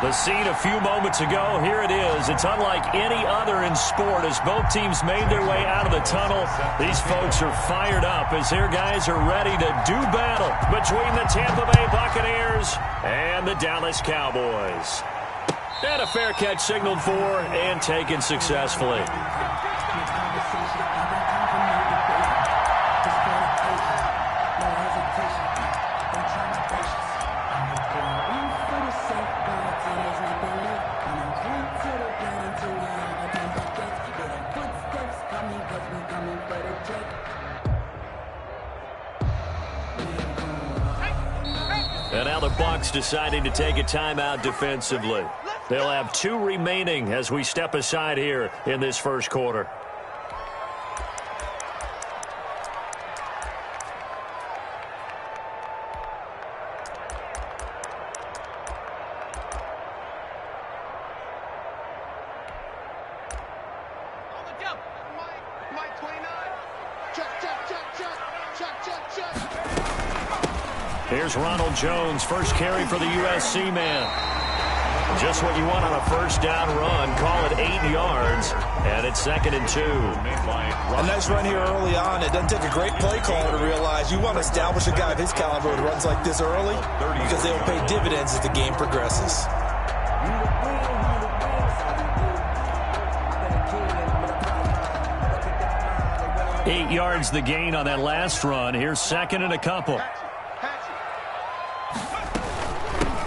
The scene a few moments ago, here it is. It's unlike any other in sport as both teams made their way out of the tunnel. These folks are fired up as their guys are ready to do battle between the Tampa Bay Buccaneers and the Dallas Cowboys. And a fair catch signaled for and taken successfully. And now the Bucs deciding to take a timeout defensively. They'll have 2 remaining as we step aside here in this first quarter. Here's Ronald Jones, first carry for the USC man. Just what you want on a first down run. Call it 8 yards, and it's 2nd and 2. A nice run here early on. It doesn't take a great play caller to realize you want to establish a guy of his caliber who runs like this early because they will pay dividends as the game progresses. Eight yards the gain on that last run. Here's 2nd and a couple.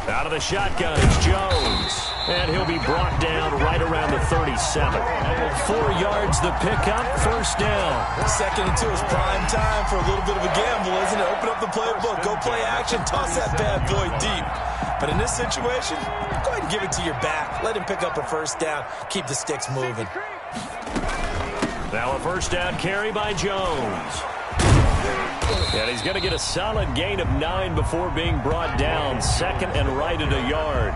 Out of the shotgun, it's Jones. And he'll be brought down right around the 37. 4 yards the pickup, first down. 2nd and 2 is prime time for a little bit of a gamble, isn't it? Open up the playbook, go play action, toss that bad boy deep. But in this situation, go ahead and give it to your back. Let him pick up a first down. Keep the sticks moving. Now a first down carry by Jones. And he's going to get a solid gain of 9 before being brought down. 2nd and right at a yard.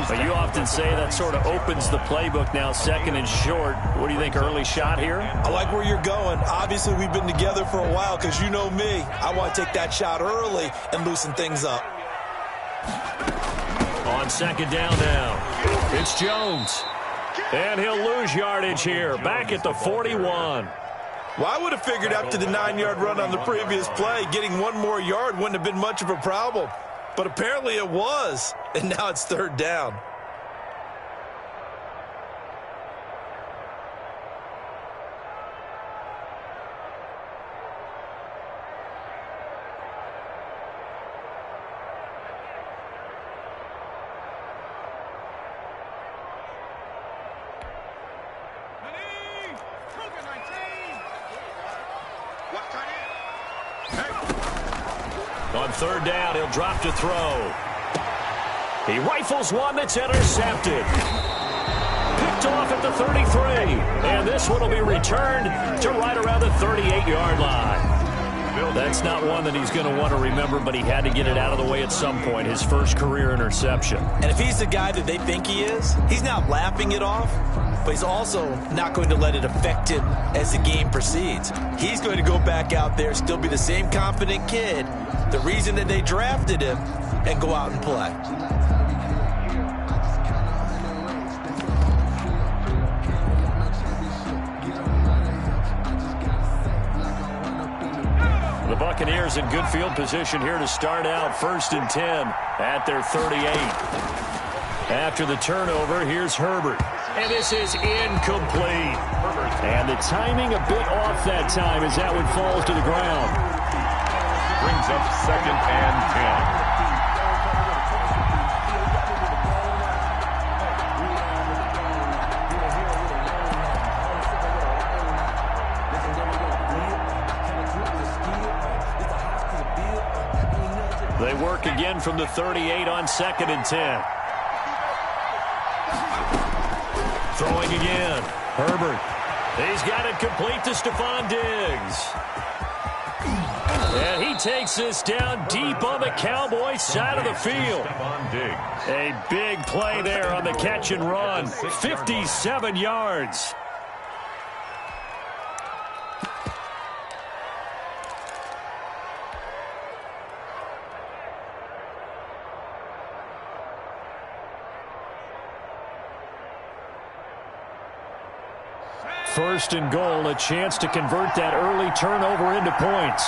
But you often say that sort of opens the playbook now, 2nd and short. What do you think, early shot here? I like where you're going. Obviously, we've been together for a while because you know me. I want to take that shot early and loosen things up. On 2nd down now, it's Jones. And he'll lose yardage here, back at the 41. Well, I would have figured after the 9-yard run on the previous play, getting 1 more yard wouldn't have been much of a problem. But apparently it was, and now it's 3rd down. On 3rd down, he'll drop to throw. He rifles one that's intercepted. Picked off at the 33. And this one will be returned to right around the 38-yard line. That's not one that he's going to want to remember, but he had to get it out of the way at some point, his first career interception. And if he's the guy that they think he is, he's not laughing it off, but he's also not going to let it affect him as the game proceeds. He's going to go back out there, still be the same confident kid, the reason that they drafted him, and go out and play. The Buccaneers in good field position here to start out, 1st and 10 at their 38. After the turnover, here's Herbert. And this is incomplete. And the timing a bit off that time as that one falls to the ground. Brings up 2nd and 10. They work again from the 38 on 2nd and 10. Throwing again. Herbert. He's got it complete to Stephon Diggs. And he takes this down deep on the Cowboys side of the field. A big play there on the catch and run. 57 yards. First and goal, a chance to convert that early turnover into points.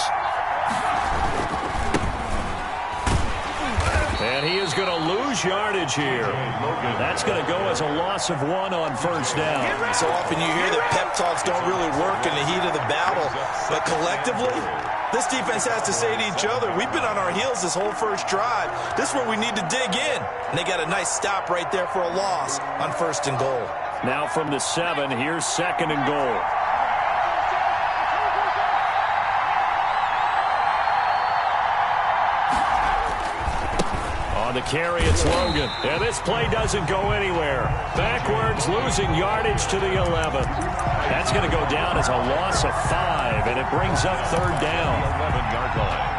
And he is going to lose yardage here. That's going to go as a loss of 1 on first down. So often you hear that pep talks don't really work in the heat of the battle. But collectively, this defense has to say to each other, we've been on our heels this whole first drive. This is where we need to dig in. And they got a nice stop right there for a loss on first and goal. Now from the 7, here's second and goal. On the carry, it's Logan. And this play doesn't go anywhere. Backwards, losing yardage to the 11. That's going to go down as a loss of 5, and it brings up third down. 11-yard line.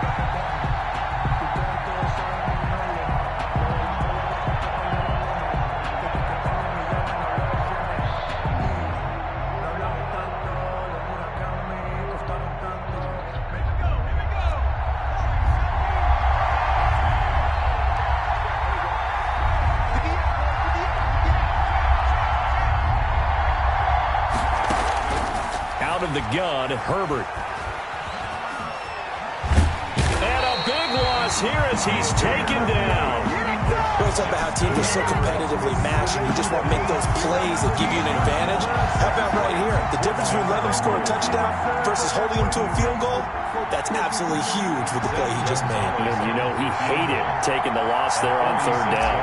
Out of the gun, Herbert. And a big loss here as he's taken down. It's about how teams are so competitively matched, and you just want to make those plays that give you an advantage. How about right here? The difference between letting them score a touchdown versus holding them to a field goal, that's absolutely huge with the play he just made. And you know, he hated taking the loss there on third down.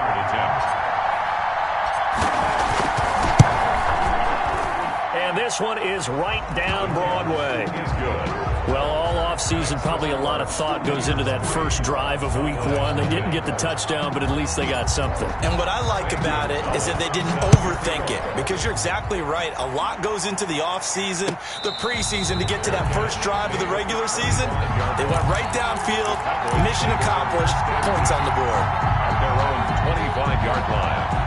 And this one is right down Broadway. Well, all offseason, probably a lot of thought goes into that first drive of week 1. They didn't get the touchdown, but at least they got something. And what I like about it is that they didn't overthink it, because you're exactly right. A lot goes into the offseason, the preseason, to get to that first drive of the regular season. They went right downfield, mission accomplished, points on the board. At their own 25-yard line.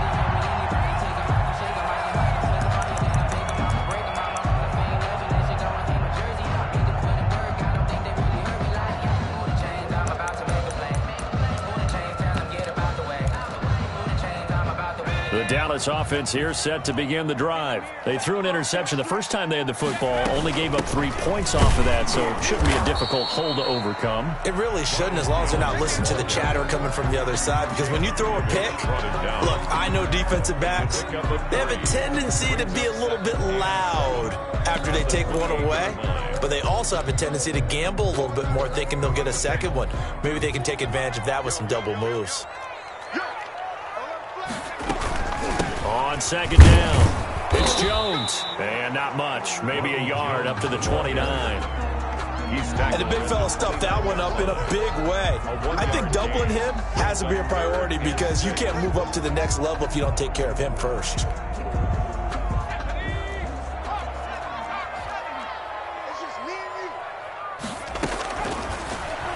The Dallas offense here set to begin the drive. They threw an interception the first time they had the football, only gave up 3 points off of that, so it shouldn't be a difficult hole to overcome. It really shouldn't, as long as they're not listening to the chatter coming from the other side, because when you throw a pick, look, I know defensive backs, they have a tendency to be a little bit loud after they take one away, but they also have a tendency to gamble a little bit more, thinking they'll get a second one. Maybe they can take advantage of that with some double moves. On second down, it's Jones. And not much, maybe a yard up to the 29. And the big fella stuffed that one up in a big way. I think doubling him has to be a priority, because you can't move up to the next level if you don't take care of him first.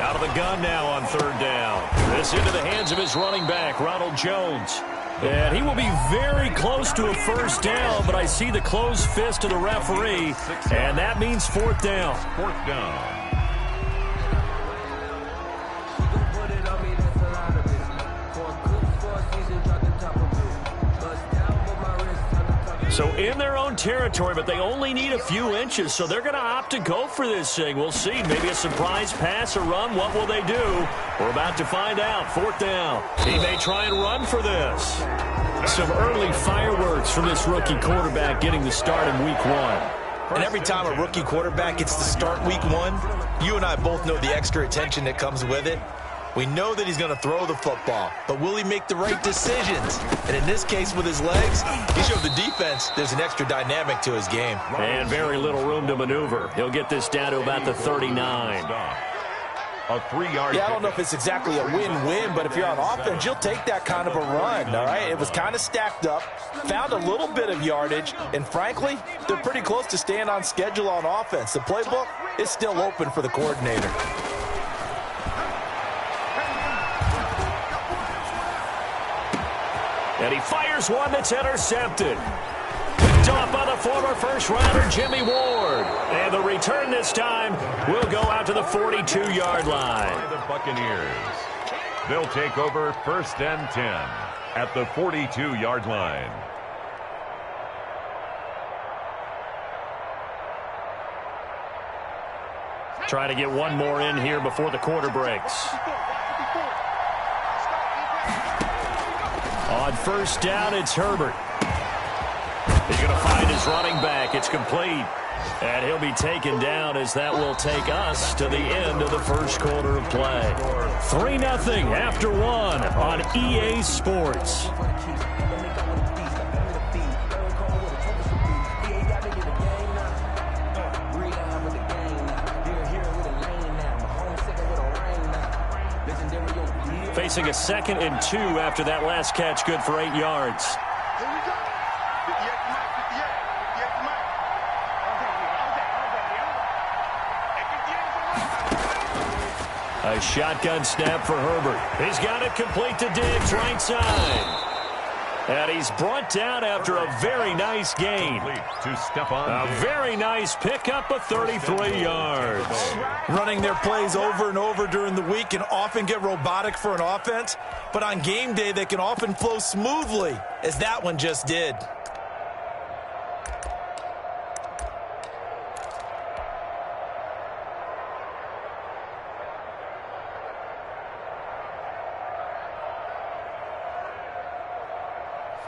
Out of the gun now on third down. This into the hands of his running back, Ronald Jones. And he will be very close to a first down, but I see the closed fist of the referee, and that means fourth down. Fourth down. So in their own territory, but they only need a few inches, so they're going to opt to go for this thing. We'll see. Maybe a surprise pass or run. What will they do? We're about to find out. Fourth down. He may try and run for this. Some early fireworks from this rookie quarterback getting the start in week 1. And every time a rookie quarterback gets to start week 1, you and I both know the extra attention that comes with it. We know that he's going to throw the football, but will he make the right decisions? And in this case, with his legs, he showed the defense there's an extra dynamic to his game. And very little room to maneuver. He'll get this down to about the 39. A 3-yard. Yeah, I don't know if it's exactly a win-win, but if you're on offense, you'll take that kind of a run, all right? It was kind of stacked up, found a little bit of yardage, and frankly, they're pretty close to staying on schedule on offense. The playbook is still open for the coordinator. And he fires one that's intercepted. Picked off by the former first-rounder Jimmy Ward. And the return this time will go out to the 42-yard line. The Buccaneers. They'll take over first and 10 at the 42-yard line. Try to get one more in here before the quarter breaks. On first down, it's Herbert. He's going to find his running back. It's complete. And he'll be taken down as that will take us to the end of the first quarter of play. 3-0 after one on EA Sports. Facing a 2nd and 2 after that last catch, good for 8 yards. A shotgun snap for Herbert. He's got it complete to Diggs, right side. And he's brought down after a very nice gain. A very nice pickup of 33 yards. Running their plays over and over during the week can often get robotic for an offense, but on game day they can often flow smoothly, as that one just did.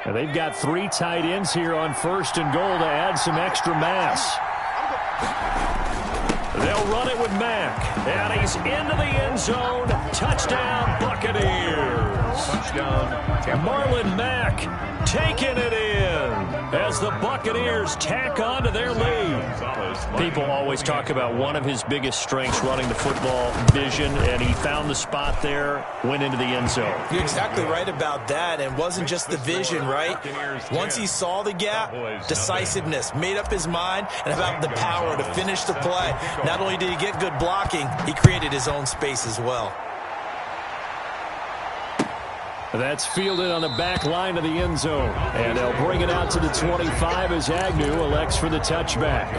And they've got 3 tight ends here on 1st and goal to add some extra mass. They'll run it with Mack. And he's into the end zone. Touchdown, Buccaneers. Touchdown. Marlon Mack taking it in as the Buccaneers tack on to their lead. People always talk about one of his biggest strengths running the football, vision, and he found the spot there, went into the end zone. You're exactly right about that, and wasn't just the vision, right? Once he saw the gap, decisiveness, made up his mind, and about the power to finish the play. Not only did he get good blocking, he created his own space as well. That's fielded on the back line of the end zone. And they'll bring it out to the 25 as Agnew elects for the touchback.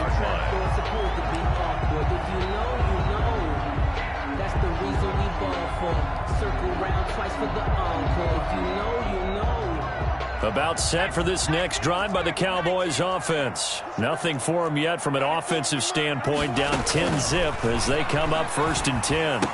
About set for this next drive by the Cowboys offense. Nothing for them yet from an offensive standpoint, down 10-zip as they come up 1st and 10.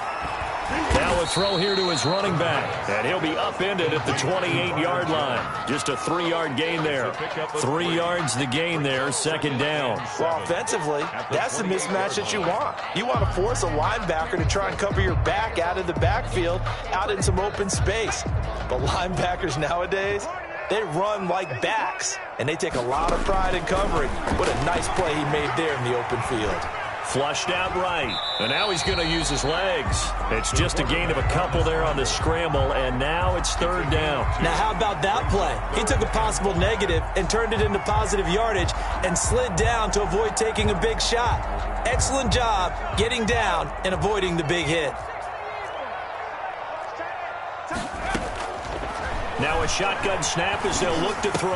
Now a throw here to his running back, and he'll be upended at the 28-yard line. Just a 3-yard gain there. 3 yards the gain there, 2nd down. Well, offensively, that's the mismatch that you want. You want to force a linebacker to try and cover your back out of the backfield, out in some open space. But linebackers nowadays, they run like backs, and they take a lot of pride in covering. What a nice play he made there in the open field. Flushed out right, and now he's going to use his legs. It's just a gain of a couple there on the scramble, and now it's 3rd down. Now, how about that play? He took a possible negative and turned it into positive yardage and slid down to avoid taking a big shot. Excellent job getting down and avoiding the big hit. Now a shotgun snap as they'll look to throw.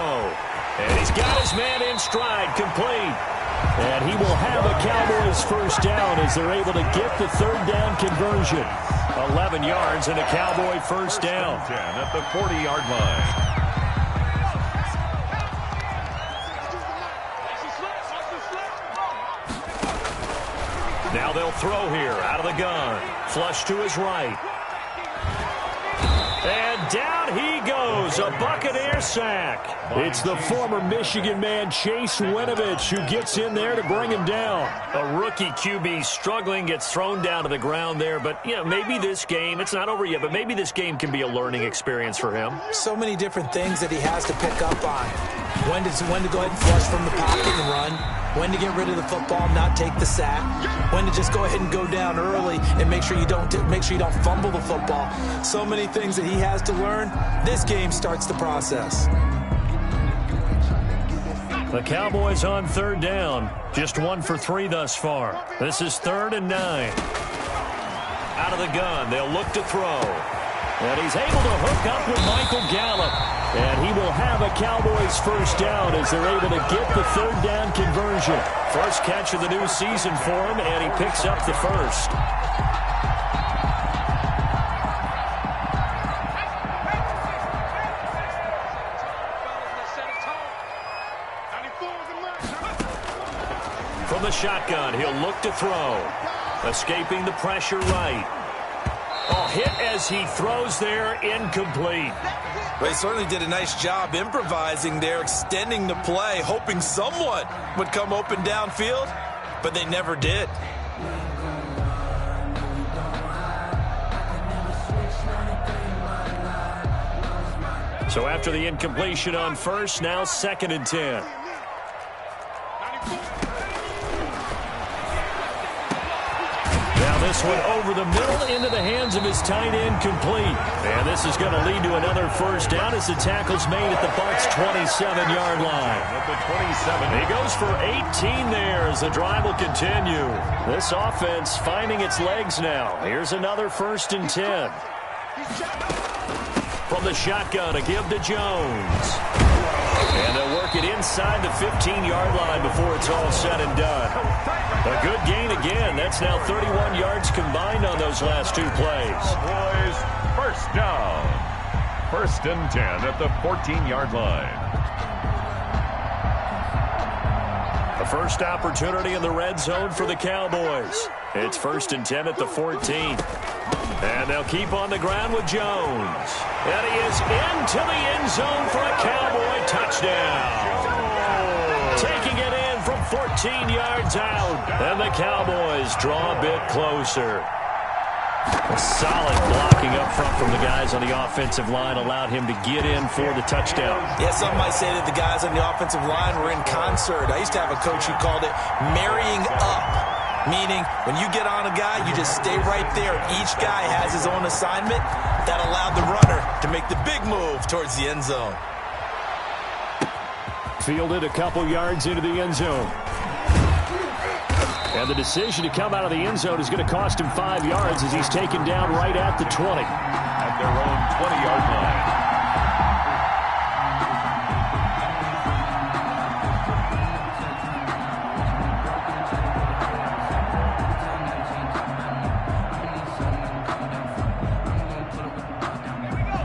And he's got his man in stride, complete. And he will have a Cowboys 1st down as they're able to get the 3rd down conversion. 11 yards and a Cowboy 1st down. 10 at the 40-yard line. Now they'll throw here out of the gun. Flush to his right. And down he goes, a Buccaneer sack. It's the former Michigan man, Chase Winovich, who gets in there to bring him down. A rookie QB struggling, gets thrown down to the ground there. But, you know, maybe this game, it's not over yet, but maybe this game can be a learning experience for him. So many different things that he has to pick up on. When to go ahead and flush from the pocket and run. When to get rid of the football, not take the sack. When to just go ahead and go down early and make sure you don't fumble the football. So many things that he has to learn. This game starts the process. The Cowboys on 3rd down. Just 1 for 3 thus far. This is 3rd and 9. Out of the gun, they'll look to throw. And he's able to hook up with Michael Gallup. And he will have a Cowboys 1st down as they're able to get the 3rd down conversion. First catch of the new season for him, and he picks up the 1st. From the shotgun, he'll look to throw. Escaping the pressure right. Oh, hit as he throws there, incomplete. They certainly did a nice job improvising there, extending the play, hoping someone would come open downfield, but they never did. So after the incompletion on first, now 2nd and 10. Now this one over the middle into the hands of his tight end, complete. And this is going to lead to another first down as the tackle's made at the Bucs' 27-yard line. At the 27. He goes for 18 there as the drive will continue. This offense finding its legs now. Here's another 1st and 10. From the shotgun, a give to Jones. And they'll work it inside the 15-yard line before it's all said and done. A good gain again. That's now 31 yards combined on those last 2 plays. Boys, first down. 1st and 10 at the 14-yard line. The first opportunity in the red zone for the Cowboys. It's 1st and 10 at the 14. And they'll keep on the ground with Jones. And he is into the end zone for a Cowboy touchdown. Taking it in from 14 yards out. And the Cowboys draw a bit closer. A solid blocking up front from the guys on the offensive line allowed him to get in for the touchdown. Yeah, some might say that the guys on the offensive line were in concert. I used to have a coach who called it marrying up. Meaning, when you get on a guy, you just stay right there. Each guy has his own assignment. That allowed the runner to make the big move towards the end zone. Fielded a couple yards into the end zone. And the decision to come out of the end zone is going to cost him 5 yards as he's taken down right at the 20. At their own 20-yard line.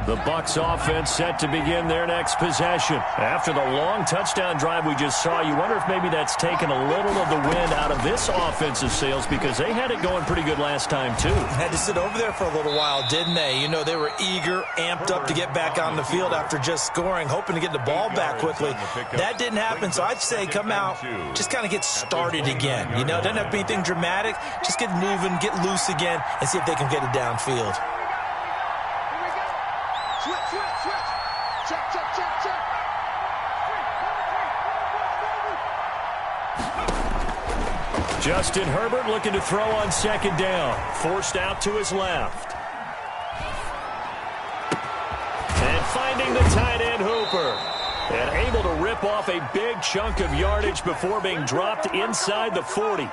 The Bucs offense set to begin their next possession. After the long touchdown drive we just saw, you wonder if maybe that's taken a little of the wind out of this offensive sails because they had it going pretty good last time too. Had to sit over there for a little while, didn't they? You know, they were eager, amped up to get back on the field after just scoring, hoping to get the ball back quickly. That didn't happen, so I'd say come out, just kind of get started again. You know, doesn't have to be anything dramatic. Just get moving, get loose again, and see if they can get it downfield. Justin Herbert looking to throw on 2nd down. Forced out to his left. And finding the tight end Hooper. And able to rip off a big chunk of yardage before being dropped inside the 40.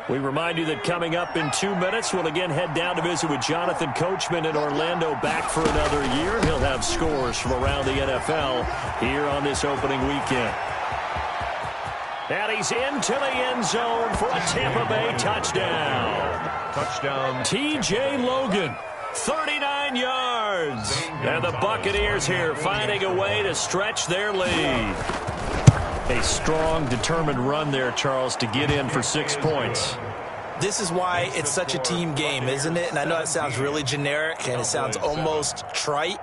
We remind you that coming up in 2 minutes, we'll again head down to visit with Jonathan Coachman in Orlando, back for another year. He'll have scores from around the NFL here on this opening weekend. And he's into the end zone for a Tampa Bay touchdown. Touchdown. T.J. Logan, 39 yards. And the Buccaneers here finding a way to stretch their lead. A strong, determined run there, Charles, to get in for 6 points. This is why it's such a team game, isn't it? And I know it sounds really generic and it sounds almost trite,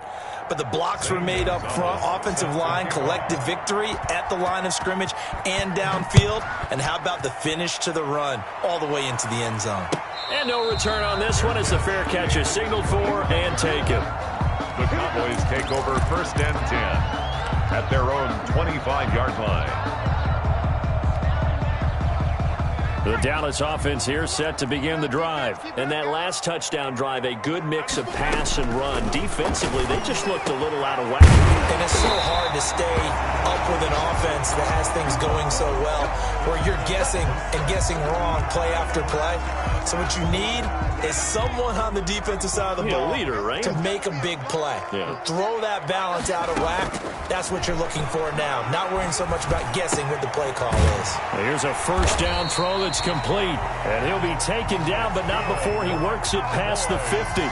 but the blocks were made up front, offensive line, collective victory at the line of scrimmage and downfield. And how about the finish to the run all the way into the end zone? And no return on this one as the fair catch is signaled for and taken. The Cowboys take over 1st and 10. At their own 25-yard line. The Dallas offense here set to begin the drive. And that last touchdown drive, a good mix of pass and run. Defensively, they just looked a little out of whack. And it's so hard to stay up with an offense that has things going so well, where you're guessing and guessing wrong play after play. So what you need is someone on the defensive side of the ball, leader, right? to make a big play. Yeah. Throw that balance out of whack. That's what you're looking for now. Not worrying so much about guessing what the play call is. Here's a first down throw that's complete. And he'll be taken down, but not before he works it past the 50.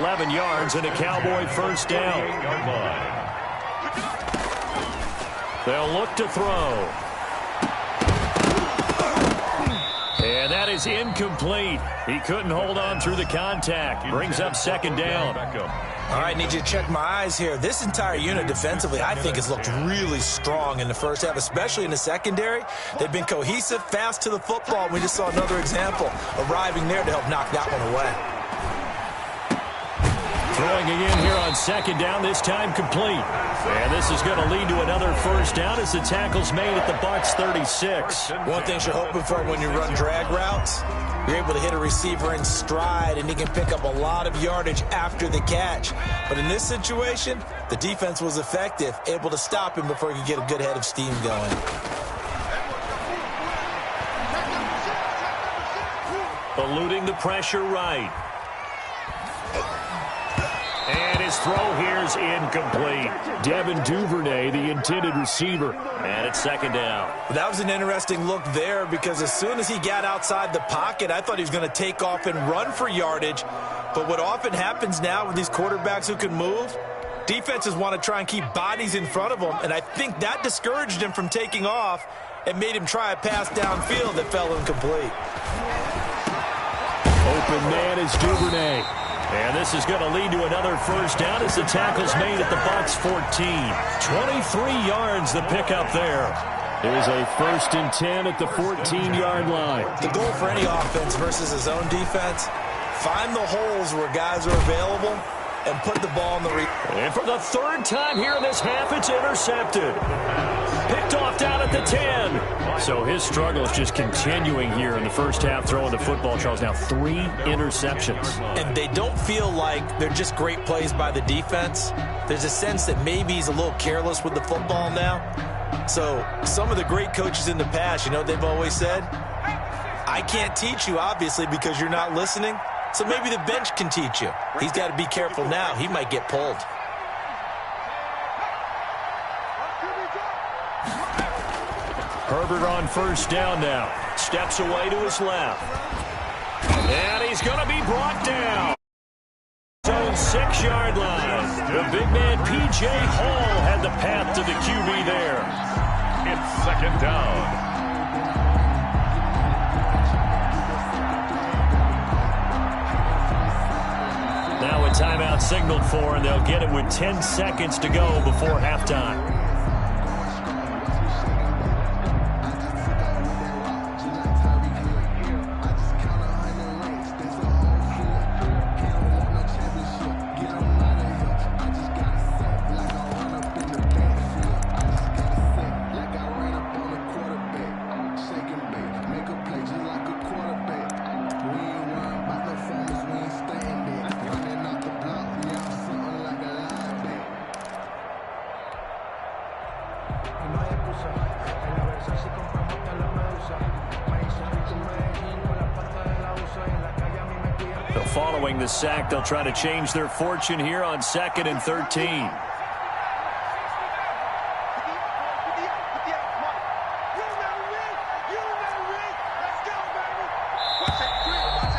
11 yards and a Cowboy first down. They'll look to throw. And that is incomplete. He couldn't hold on through the contact. Brings up second down. All right, need you to check my eyes here. This entire unit defensively, I think, has looked really strong in the first half, especially in the secondary. They've been cohesive, fast to the football. We just saw another example arriving there to help knock that one away. Throwing again here on second down, this time complete. And this is going to lead to another first down as the tackle's made at the Bucs 36. One thing you're hoping for when you run drag routes, you're able to hit a receiver in stride, and he can pick up a lot of yardage after the catch. But in this situation, the defense was effective, able to stop him before he could get a good head of steam going. Eluding the pressure right. And his throw here is incomplete. Devin Duvernay, the intended receiver. And it's second down. That was an interesting look there because as soon as he got outside the pocket, I thought he was going to take off and run for yardage. But what often happens now with these quarterbacks who can move, defenses want to try and keep bodies in front of them. And I think that discouraged him from taking off and made him try a pass downfield that fell incomplete. Open man is Duvernay. And this is going to lead to another first down as the tackle's made at the Bucs 14. 23 yards the pickup there. There's a 1st and 10 at the 14-yard line. The goal for any offense versus his own defense, find the holes where guys are available and put the ball in the And for the 3rd time here in this half, it's intercepted. Picked off down at the 10. So his struggle is just continuing here in the first half, throwing the football. Charles, now 3 interceptions. And they don't feel like they're just great plays by the defense. There's a sense that maybe he's a little careless with the football now. So some of the great coaches in the past, you know what they've always said? I can't teach you, obviously, because you're not listening. So maybe the bench can teach you. He's got to be careful now. He might get pulled. Herbert on first down now. Steps away to his left. And he's going to be brought down. Zone 6-yard line. The big man, P.J. Hall, had the path to the QB there. It's second down. Now a timeout signaled for, and they'll get it with 10 seconds to go before halftime. Following the sack, they'll try to change their fortune here on 2nd and 13.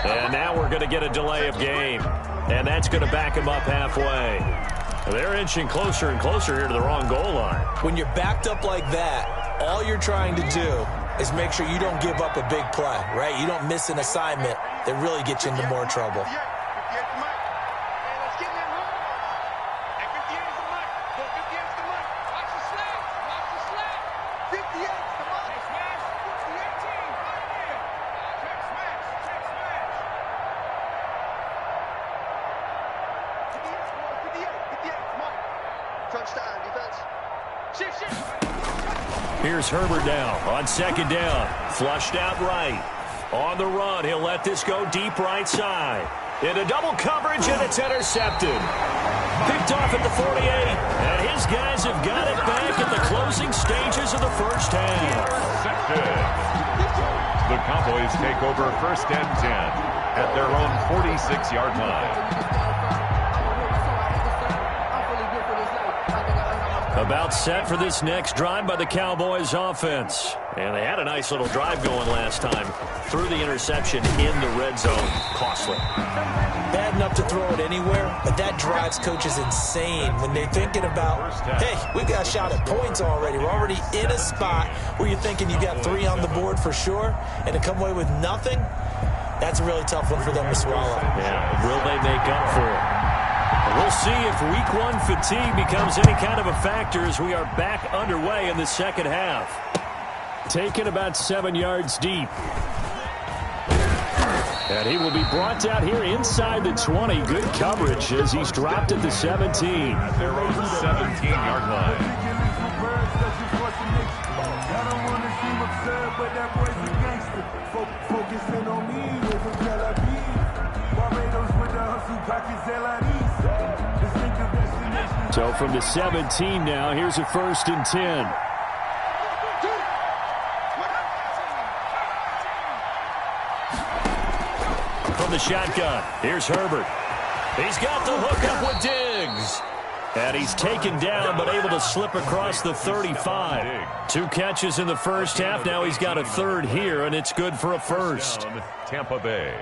And now we're going to get a delay of game. And that's going to back them up halfway. They're inching closer and closer here to the wrong goal line. When you're backed up like that, all you're trying to do is make sure you don't give up a big play, right? You don't miss an assignment that really gets you into more trouble. Here's Herbert now on 2nd down. Flushed out right. On the run, he'll let this go deep right side. Into double coverage, and it's intercepted. Picked off at the 48, and his guys have got it back at the closing stages of the first half. The Cowboys take over 1st and 10 at their own 46-yard line. About set for this next drive by the Cowboys offense. And they had a nice little drive going last time. Through the interception in the red zone. Costly. Bad enough to throw it anywhere, but that drives coaches insane when they're thinking about, hey, we've got a shot at points already. We're already in a spot where you're thinking you got 3 on the board for sure, and to come away with nothing, that's a really tough one for them to swallow. Yeah, will they make up for it? We'll see if Week 1 fatigue becomes any kind of a factor as we are back underway in the second half. Taken about 7 yards deep. And he will be brought down here inside the 20. Good coverage as he's dropped at the 17. At their own 17-yard line. So from the 17 now, here's a 1st and 10. From the shotgun, here's Herbert. He's got the hook up with Diggs. And he's taken down but able to slip across the 35. 2 catches in the first half. Now he's got a 3rd here, and it's good for a 1st. Tampa Bay.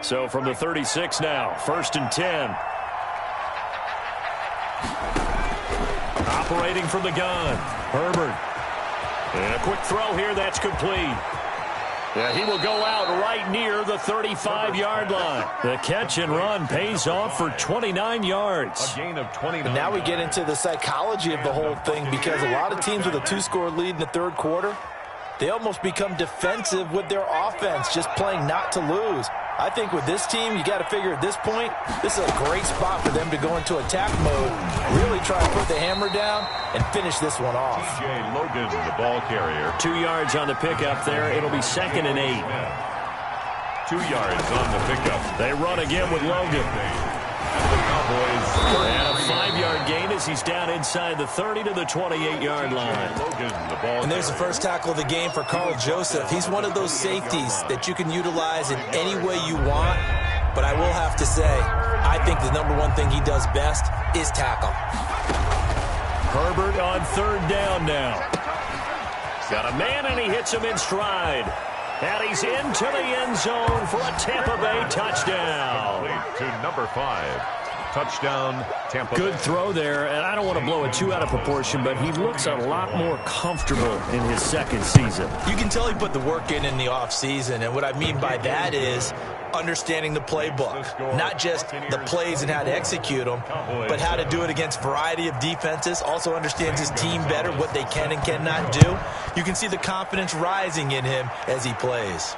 So from the 36 now, 1st and 10. Operating from the gun, Herbert. And a quick throw here, that's complete. Yeah, he will go out right near the 35-yard line. The catch and run pays off for 29 yards. A gain of 29. And now we get into the psychology of the whole thing, because a lot of teams with a 2-score lead in the 3rd quarter, they almost become defensive with their offense, just playing not to lose. I think with this team, you got to figure at this point, this is a great spot for them to go into attack mode, really try to put the hammer down and finish this one off. TJ Logan, the ball carrier. 2 yards on the pickup there. It'll be 2nd and 8. 2 yards on the pickup. They run again with Logan. The Cowboys. And a 5-yard gain as he's down inside the 30 to the 28-yard line. Logan, the ball And there's the first tackle of the game for Carl Joseph. He's one of those safeties that you can utilize in any way you want. But I will have to say, I think the #1 thing he does best is tackle. Herbert on 3rd down now. Got a man, and he hits him in stride. And he's into the end zone for a Tampa Bay touchdown. to number 5. Touchdown, Tampa Bay. Good throw there, and I don't want to blow it too out of proportion, but he looks a lot more comfortable in his 2nd season. You can tell he put the work in the offseason, and what I mean by that is understanding the playbook. Not just the plays and how to execute them, but how to do it against a variety of defenses. Also understands his team better, what they can and cannot do. You can see the confidence rising in him as he plays.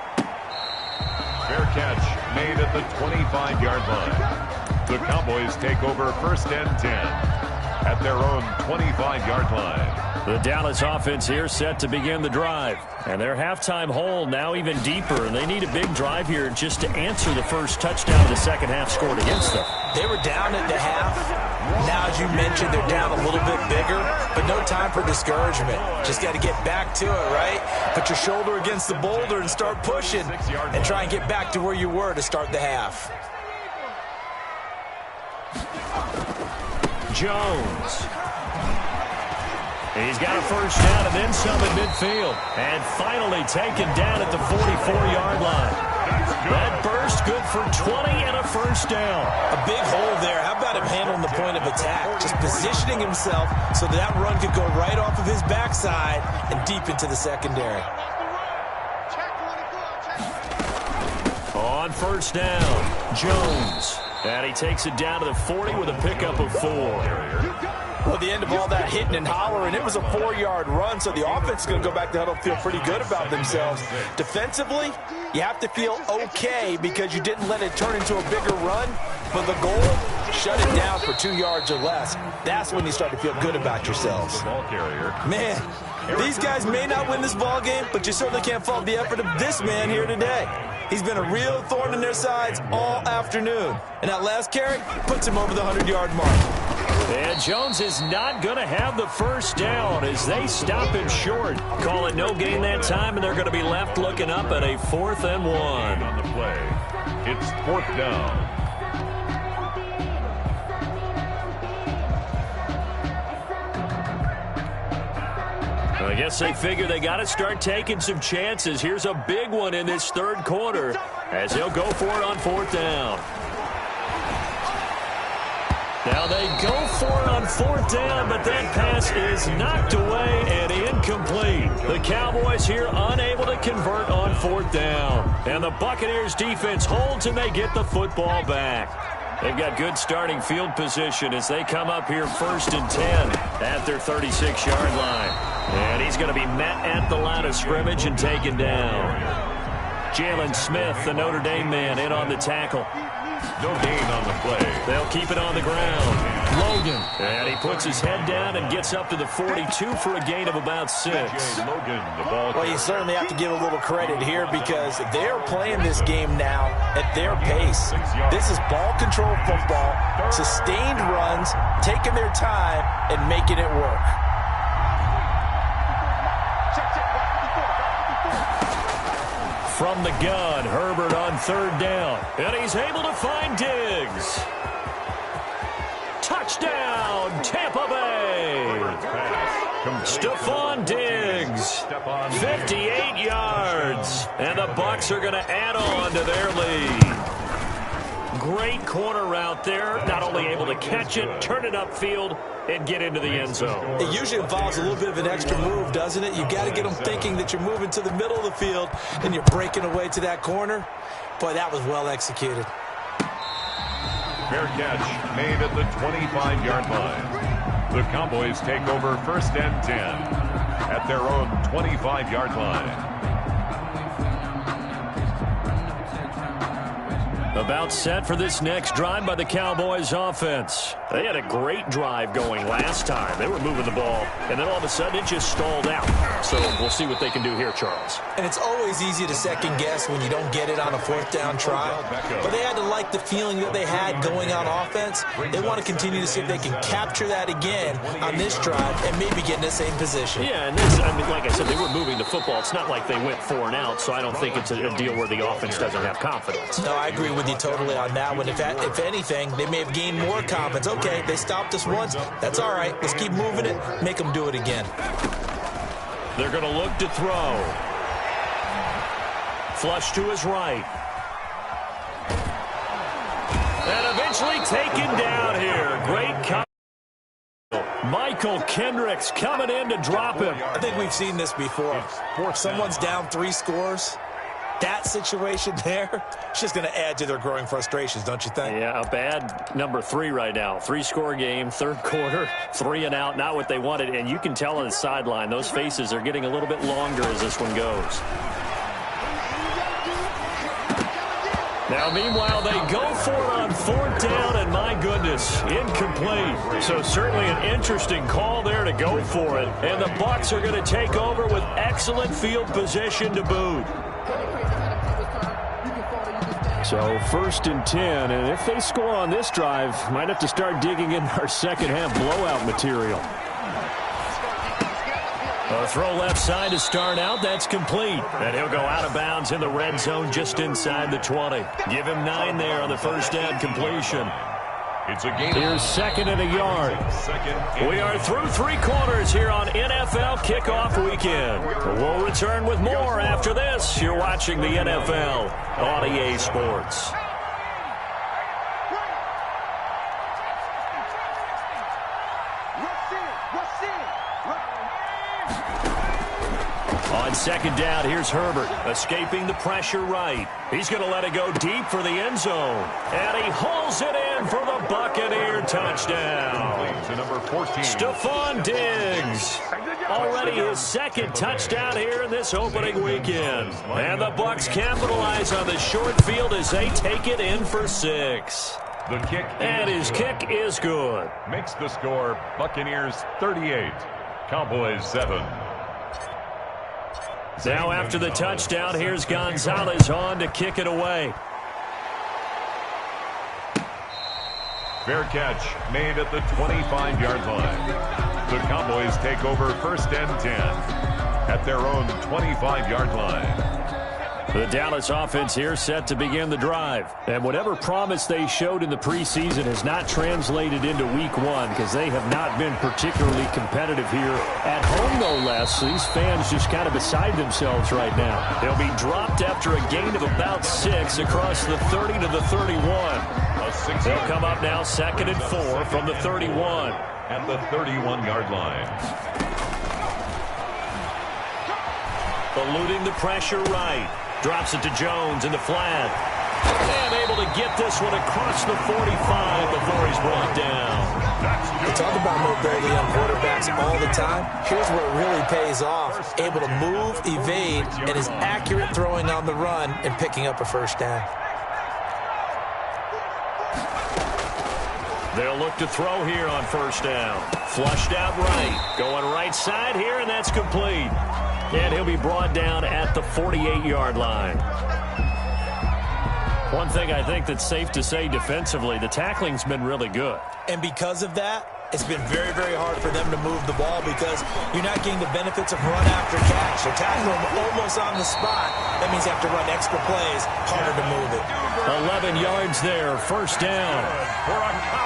Fair catch made at the 25-yard line. The Cowboys take over 1st and 10 at their own 25-yard line. The Dallas offense here set to begin the drive. And their halftime hole now even deeper, and they need a big drive here just to answer the first touchdown of the second half scored against them. They were down at the half. Now, as you mentioned, they're down a little bit bigger, but no time for discouragement. Just got to get back to it, right? Put your shoulder against the boulder and start pushing and try and get back to where you were to start the half. Jones. He's got a first down and then some at midfield. And finally taken down at the 44-yard line. That burst good for 20 and a first down. A big hole there. How about him handling the point of attack? Just positioning himself so that run could go right off of his backside and deep into the secondary. On first down, Jones. And he takes it down to the 40 with a pickup of 4. Well, the end of all that hitting and hollering, it was a 4-yard run, so the offense is going to go back to huddle, feel pretty good about themselves. Defensively, you have to feel okay because you didn't let it turn into a bigger run, but the goal, shut it down for 2 yards or less. That's when you start to feel good about yourselves. Man, these guys may not win this ball game, but you certainly can't fault the effort of this man here today. He's been a real thorn in their sides all afternoon, and that last carry puts him over the 100-yard mark. And Jones is not going to have the first down as they stop him short. Call it no gain that time, and they're going to be left looking up at a 4th and 1. On the play, it's 4th down. I guess they figure they got to start taking some chances. Here's a big one in this third quarter as he'll go for it on fourth down. Now they go for it on fourth down, but that pass is knocked away and incomplete. The Cowboys here unable to convert on fourth down. And the Buccaneers defense holds and they get the football back. They've got good starting field position as they come up here 1st and 10 at their 36-yard line. And he's going to be met at the line of scrimmage and taken down. Jalen Smith, the Notre Dame man, in on the tackle. No gain on the play. They'll keep it on the ground. Logan. And he puts his head down and gets up to the 42 for a gain of about 6. Logan, the ball. Well, you certainly have to give a little credit here because they're playing this game now at their pace. This is ball control football, sustained runs, taking their time, and making it work. From the gun, Herbert on 3rd down. And he's able to find Diggs. Touchdown, Tampa Bay. Stephon Diggs, 58 yards. And the Bucs are going to add on to their lead. Great corner route there. Not only able to catch it, turn it upfield, and get into the end zone. It usually involves a little bit of an extra move, doesn't it? You've got to get them thinking that you're moving to the middle of the field and you're breaking away to that corner. Boy, that was well executed. Fair catch made at the 25-yard line. The Cowboys take over 1st and 10 at their own 25-yard line. About set for this next drive by the Cowboys offense. They had a great drive going last time. They were moving the ball, and then all of a sudden it just stalled out. So we'll see what they can do here, Charles. And it's always easy to second guess when you don't get it on a 4th down try. But they had to like the feeling that they had going on offense. They want to continue to see if they can capture that again on this drive and maybe get in the same position. Yeah, and this, I mean, like I said, they were moving the football. It's not like they went 4 and out, so I don't think it's a deal where the offense doesn't have confidence. No, I agree with you totally on that one. If anything, they may have gained more confidence. Okay, they stopped us once. That's all right. Let's keep moving it. Make them do it again. They're going to look to throw. Flush to his right. And eventually taken down here. Great cover. Michael Kendricks coming in to drop him. I think we've seen this before. Someone's down 3 scores. That situation there, it's just going to add to their growing frustrations, don't you think? Yeah, a bad number 3 right now. 3-score game, 3rd quarter, 3 and out, not what they wanted. And you can tell on the sideline, those faces are getting a little bit longer as this one goes. Now, meanwhile, they go for it on 4th down, and my goodness, incomplete. So certainly an interesting call there to go for it. And the Bucs are going to take over with excellent field position to boot. So 1st and 10, and if they score on this drive, might have to start digging in our second-half blowout material. A throw left side to start out. That's complete. And he'll go out of bounds in the red zone just inside the 20. Give him 9 there on the first down completion. It's a gain. Here's 2nd and a yard. We are through 3 quarters here on NFL Kickoff Weekend. We'll return with more after this. You're watching the NFL on EA Sports. On 2nd down, here's Herbert, escaping the pressure right. He's going to let it go deep for the end zone. And he hauls it in for the Buccaneer touchdown. To number 14. Stephon Diggs. Already his 2nd touchdown here in this opening weekend. And the Bucs capitalize on the short field as they take it in for 6. The kick. And his kick is good. Makes the score Buccaneers 38, Cowboys 7. Now after the touchdown, here's Gonzalez on to kick it away. Fair catch made at the 25-yard line. The Cowboys take over 1st and 10 at their own 25-yard line. The Dallas offense here set to begin the drive. And whatever promise they showed in the preseason has not translated into week one because they have not been particularly competitive here at home, no less. So these fans just kind of beside themselves right now. They'll be dropped after a gain of about 6 across the 30 to the 31. They'll come up now 2nd and 4 from the 31. At the 31-yard line. Eluding the pressure right. Drops it to Jones in the flat. And able to get this one across the 45 before he's brought down. We talk about mobility on quarterbacks all the time. Here's where it really pays off. Able to move, evade, and is accurate throwing on the run and picking up a first down. They'll look to throw here on first down. Flushed out right. Going right side here, and that's complete. And he'll be brought down at the 48-yard line. One thing I think that's safe to say defensively, the tackling's been really good. And because of that, it's been very, very hard for them to move the ball because you're not getting the benefits of run after catch. They're tackling them almost on the spot. That means you have to run extra plays, harder to move it. 11 yards there, first down.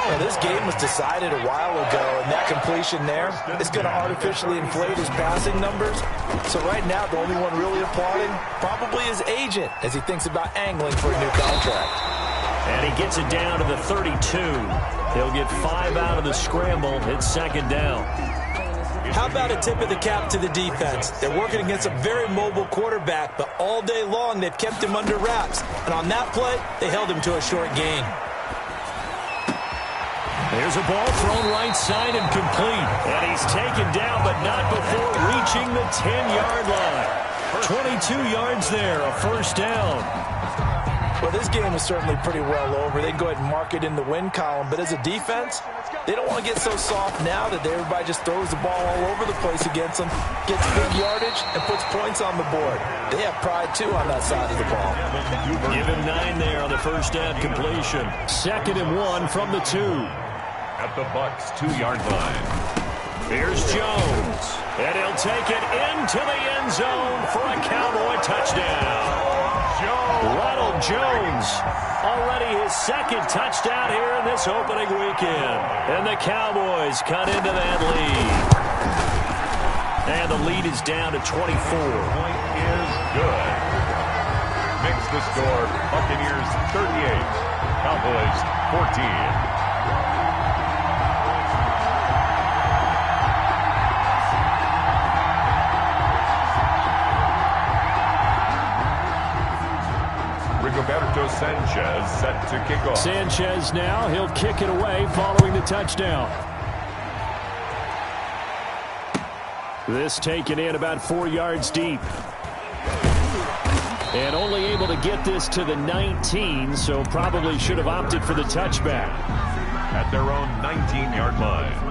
Well, this game was decided a while ago, and that completion there is going to artificially inflate his passing numbers. So right now, the only one really applauding probably his agent as he thinks about angling for a new contract. And he gets it down to the 32. He'll get 5 out of the scramble. It's 2nd down. How about a tip of the cap to the defense? They're working against a very mobile quarterback, but all day long they've kept him under wraps. And on that play, they held him to a short gain. There's a ball thrown right side and complete. And he's taken down, but not before reaching the 10-yard line. 22 yards there, a first down. Well, this game is certainly pretty well over. They can go ahead and mark it in the win column. But as a defense, they don't want to get so soft now that everybody just throws the ball all over the place against them, gets big yardage, and puts points on the board. They have pride, too, on that side of the ball. Give him 9 there on the first down completion. 2nd and 1 from the 2. At the Bucs' 2-yard line. Here's Jones. And he'll take it into the end zone for a Cowboy touchdown. Ronald Jones, already his 2nd touchdown here in this opening weekend. And the Cowboys cut into that lead. And the lead is down to 24. Point is good. Makes the score Buccaneers 38, Cowboys 14. Roberto Sanchez set to kick off. Sanchez now, he'll kick it away following the touchdown. This taken in about 4 yards deep. And only able to get this to the 19, so probably should have opted for the touchback. At their own 19-yard line.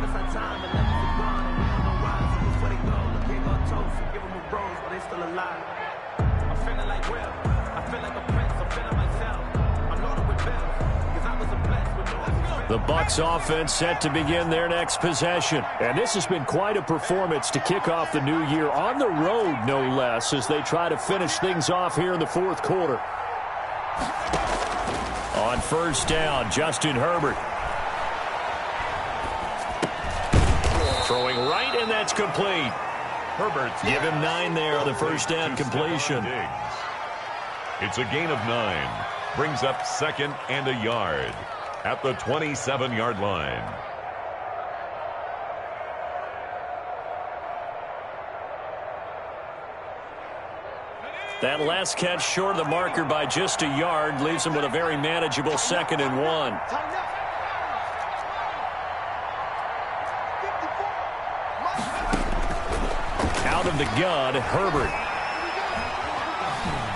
The Bucs offense set to begin their next possession. And this has been quite a performance to kick off the new year on the road, no less, as they try to finish things off here in the 4th quarter. On first down, Justin Herbert. Throwing right, and that's complete. Herbert's Give him 9 there on the first down completion. It's a gain of 9. Brings up 2nd and a yard. At the 27-yard line. That last catch short of the marker by just a yard leaves him with a very manageable 2nd and 1. Out of the gun, Herbert.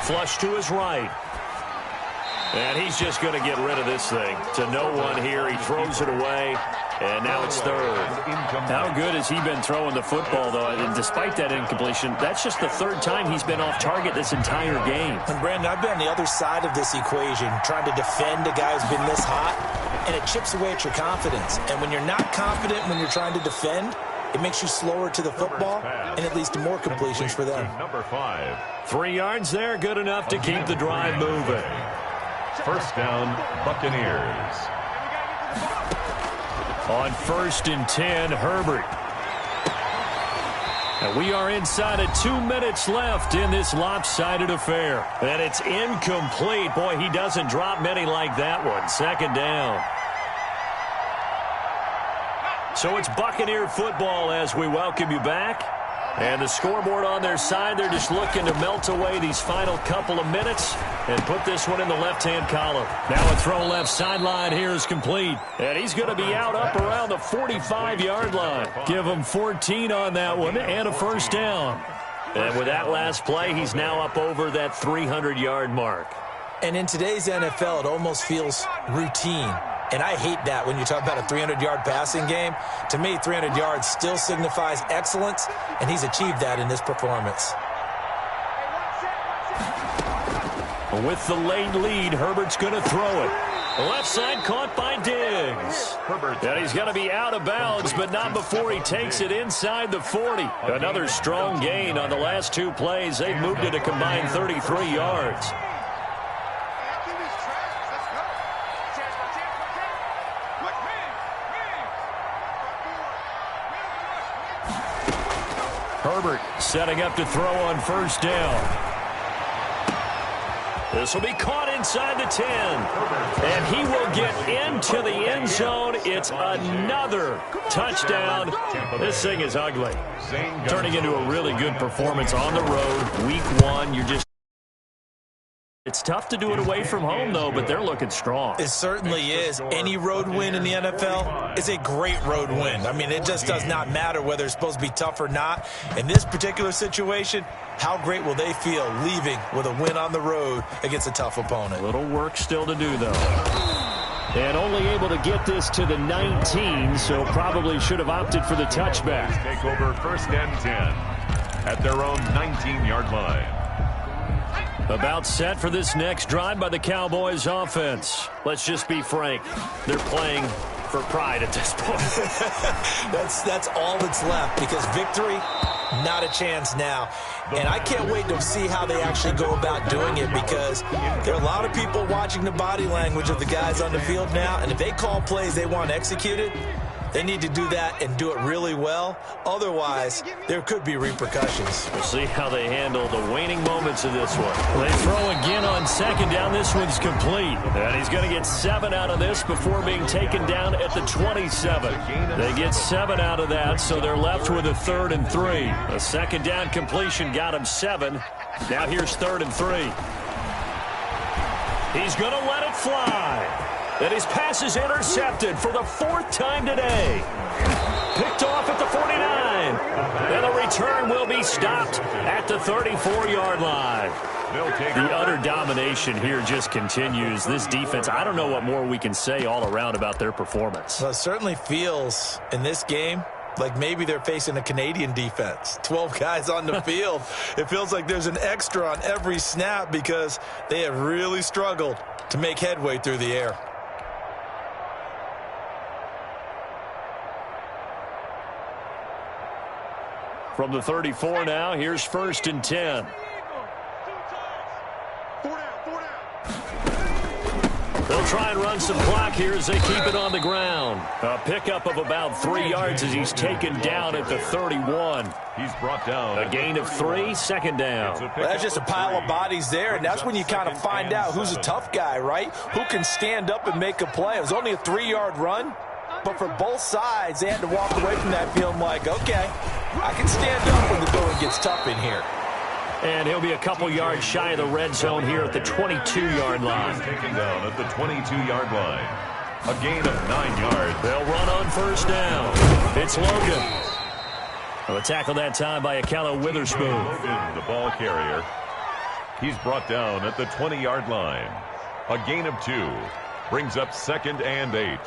Flush to his right. And he's just going to get rid of this thing. To no one here. He throws it away. And now it's 3rd. How good has he been throwing the football, though? And despite that incompletion, that's just the 3rd time he's been off target this entire game. And, Brandon, I've been on the other side of this equation, trying to defend a guy who's been this hot, and it chips away at your confidence. And when you're not confident when you're trying to defend, it makes you slower to the football, and it leads to more completions for them. Number 5. 3 yards there, good enough to keep the drive moving. First down, Buccaneers. On 1st and 10, Herbert. And we are inside of 2 minutes left in this lopsided affair. And it's incomplete. Boy, he doesn't drop many like that one. 2nd down. So it's Buccaneer football as we welcome you back. And the scoreboard on their side, they're just looking to melt away these final couple of minutes and put this one in the left-hand column. Now a throw left sideline here is complete. And he's going to be out up around the 45-yard line. Give him 14 on that one and a first down. And with that last play, he's now up over that 300-yard mark. And in today's NFL, it almost feels routine. And I hate that when you talk about a 300-yard passing game. To me, 300 yards still signifies excellence, and he's achieved that in this performance. With the late lead, Herbert's going to throw it. The left side caught by Diggs. And he's going to be out of bounds, but not before he takes it inside the 40. Another strong gain on the last 2 plays. They've moved it a combined 33 yards. Herbert setting up to throw on 1st down. This will be caught inside the 10. And he will get into the end zone. It's another touchdown. This thing is ugly. Turning into a really good performance on the road. Week 1, it's tough to do it away from home, though, but they're looking strong. It certainly is. Any road win in the NFL is a great road win. I mean, it just does not matter whether it's supposed to be tough or not. In this particular situation, how great will they feel leaving with a win on the road against a tough opponent? Little work still to do, though. And only able to get this to the 19, so probably should have opted for the touchback. Take over 1st and 10 at their own 19-yard line. About set for this next drive by the Cowboys offense. Let's just be frank. They're playing for pride at this point. That's all that's left, because victory, not a chance now. And I can't wait to see how they actually go about doing it, because there are a lot of people watching the body language of the guys on the field now, and if they call plays they want executed, they need to do that and do it really well. Otherwise, there could be repercussions. We'll see how they handle the waning moments of this one. They throw again on 2nd down. This one's complete. And he's going to get 7 out of this before being taken down at the 27. They get 7 out of that, so they're left with a 3rd and 3. A 2nd down completion got him 7. Now here's 3rd and 3. He's going to let it fly. And his pass is intercepted for the 4th time today. Picked off at the 49. And the return will be stopped at the 34-yard line. The utter domination here just continues. This defense, I don't know what more we can say all around about their performance. Well, it certainly feels in this game like maybe they're facing a Canadian defense. 12 guys on the field. It feels like there's an extra on every snap because they have really struggled to make headway through the air. From the 34 now, here's 1st and 10. They'll try and run some clock here as they keep it on the ground. A pickup of about 3 yards as he's taken down at the 31. He's brought down. A gain of 3, 2nd down. Well, that's just a pile of bodies there, and that's when you kind of find out who's a tough guy, right? Who can stand up and make a play. It was only a 3-yard run, but for both sides, they had to walk away from that feeling like, okay, I can stand up when the going gets tough in here. And he'll be a couple yards shy of the red zone here at the 22-yard line. Taken down at the 22-yard line. A gain of 9 yards. They'll run on 1st down. It's Logan. A tackle that time by Akella Witherspoon. Logan, the ball carrier. He's brought down at the 20-yard line. A gain of 2. Brings up 2nd and 8.